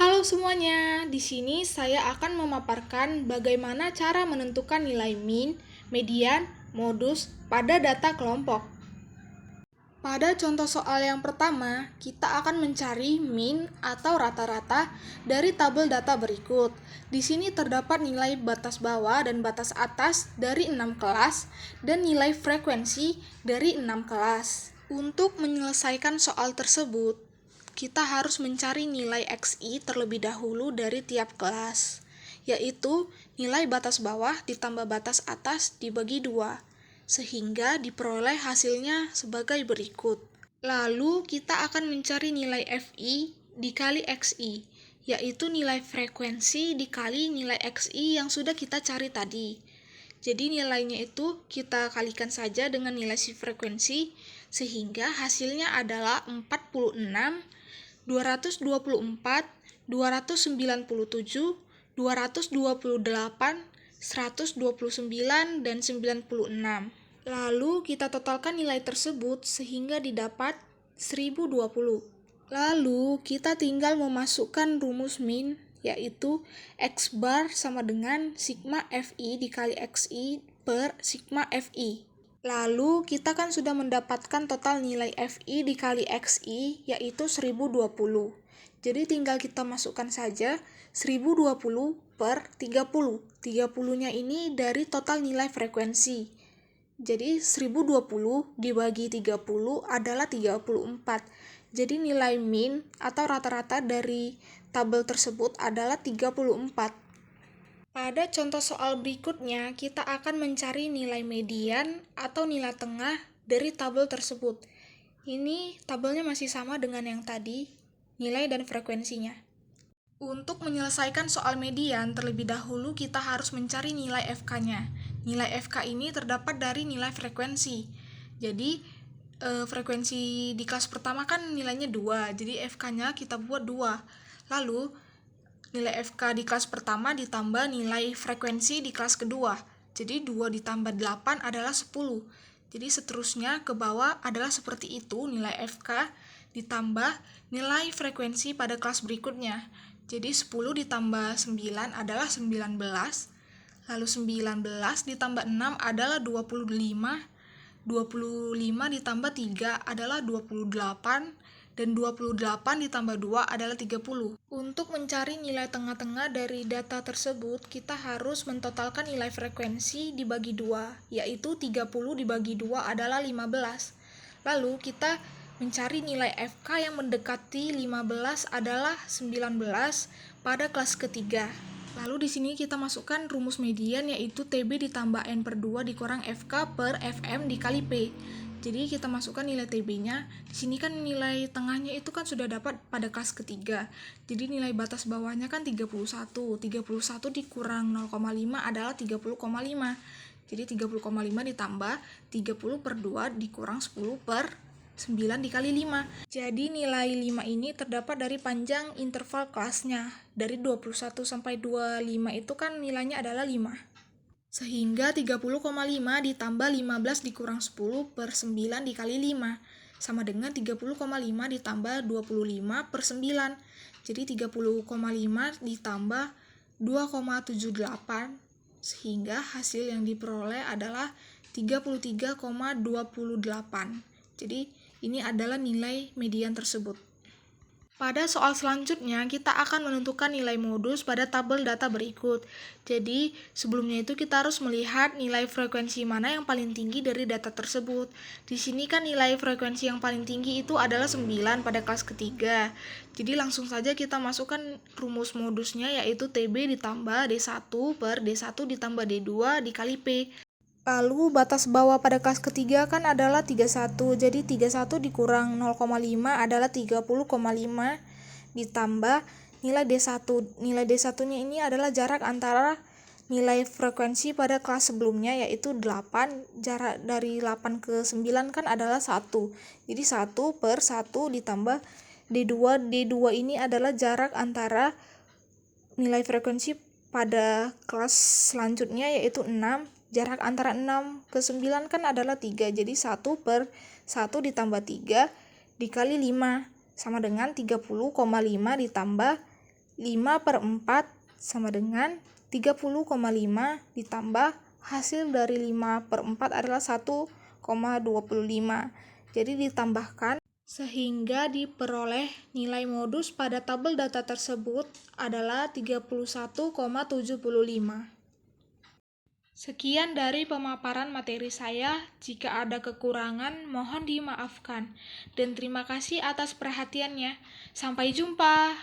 Halo semuanya, di sini saya akan memaparkan bagaimana cara menentukan nilai min, median, modus pada data kelompok. Pada contoh soal yang pertama, kita akan mencari min atau rata-rata dari tabel data berikut. Di sini terdapat nilai batas bawah dan batas atas dari 6 kelas dan nilai frekuensi dari 6 kelas. Untuk menyelesaikan soal tersebut, kita harus mencari nilai XI terlebih dahulu dari tiap kelas, yaitu nilai batas bawah ditambah batas atas dibagi 2, sehingga diperoleh hasilnya sebagai berikut. Lalu kita akan mencari nilai FI dikali XI, yaitu nilai frekuensi dikali nilai XI yang sudah kita cari tadi. Jadi nilainya itu kita kalikan saja dengan nilai si frekuensi, sehingga hasilnya adalah 46, 224, 297, 228, 129, dan 96. Lalu kita totalkan nilai tersebut sehingga didapat 1020. Lalu kita tinggal memasukkan rumus min, yaitu X bar sama dengan sigma FI dikali XI per sigma FI. Lalu kita kan sudah mendapatkan total nilai FI dikali XI yaitu 1020. Jadi tinggal kita masukkan saja 1020 per 30. 30-nya ini dari total nilai frekuensi. Jadi 1020 dibagi 30 adalah 34. Jadi nilai min atau rata-rata dari tabel tersebut adalah 34. Pada contoh soal berikutnya, kita akan mencari nilai median atau nilai tengah dari tabel tersebut. Ini tabelnya masih sama dengan yang tadi, nilai dan frekuensinya. Untuk menyelesaikan soal median, terlebih dahulu kita harus mencari nilai FK-nya. Nilai FK ini terdapat dari nilai frekuensi. Jadi, frekuensi di kelas pertama kan nilainya 2, jadi FK-nya kita buat 2. Lalu, nilai FK di kelas pertama ditambah nilai frekuensi di kelas kedua. Jadi 2 ditambah 8 adalah 10. Jadi seterusnya ke bawah adalah seperti itu, nilai FK ditambah nilai frekuensi pada kelas berikutnya. Jadi 10 ditambah 9 adalah 19. Lalu 19 ditambah 6 adalah 25. 25 ditambah 3 adalah 28. Dan 28 ditambah 2 adalah 30. Untuk mencari nilai tengah-tengah dari data tersebut, kita harus mentotalkan nilai frekuensi dibagi 2, yaitu 30 dibagi 2 adalah 15. Lalu kita mencari nilai FK yang mendekati 15 adalah 19 pada kelas ketiga. Lalu di sini kita masukkan rumus median, yaitu TB ditambah N per 2 dikurang FK per FM dikali P. Jadi kita masukkan nilai TB-nya. Di sini kan nilai tengahnya itu kan sudah dapat pada kelas ketiga. Jadi nilai batas bawahnya kan 31. 31 dikurang 0,5 adalah 30,5. Jadi 30,5 ditambah 30 per 2 dikurang 10 per 9 dikali 5. Jadi nilai 5 ini terdapat dari panjang interval kelasnya. Dari 21 sampai 25 itu kan nilainya adalah 5. Sehingga 30,5 ditambah 15 dikurang 10 per 9 dikali 5. Sama dengan 30,5 ditambah 25 per 9. Jadi 30,5 ditambah 2,78. Sehingga hasil yang diperoleh adalah 33,28. Jadi ini adalah nilai median tersebut. Pada soal selanjutnya, kita akan menentukan nilai modus pada tabel data berikut. Jadi, sebelumnya itu kita harus melihat nilai frekuensi mana yang paling tinggi dari data tersebut. Di sini kan nilai frekuensi yang paling tinggi itu adalah 9 pada kelas ketiga. Jadi, langsung saja kita masukkan rumus modusnya, yaitu TB ditambah D1 per D1 ditambah D2 dikali P. Lalu batas bawah pada kelas ketiga kan adalah 31, jadi 31 dikurang 0,5 adalah 30,5 ditambah nilai D1. Nilai D1-nya ini adalah jarak antara nilai frekuensi pada kelas sebelumnya, yaitu 8, jarak dari 8 ke 9 kan adalah 1. Jadi 1 per 1 ditambah D2. D2 ini adalah jarak antara nilai frekuensi pada kelas selanjutnya, yaitu 6. Jarak antara 6 ke 9 kan adalah 3, jadi 1 per 1 ditambah 3 dikali 5 sama dengan 30,5 ditambah 5/4 sama dengan 30,5 ditambah hasil dari 5/4 adalah 1,25. Jadi ditambahkan sehingga diperoleh nilai modus pada tabel data tersebut adalah 31,75. Sekian dari pemaparan materi saya. Jika ada kekurangan, mohon dimaafkan. Dan terima kasih atas perhatiannya. Sampai jumpa.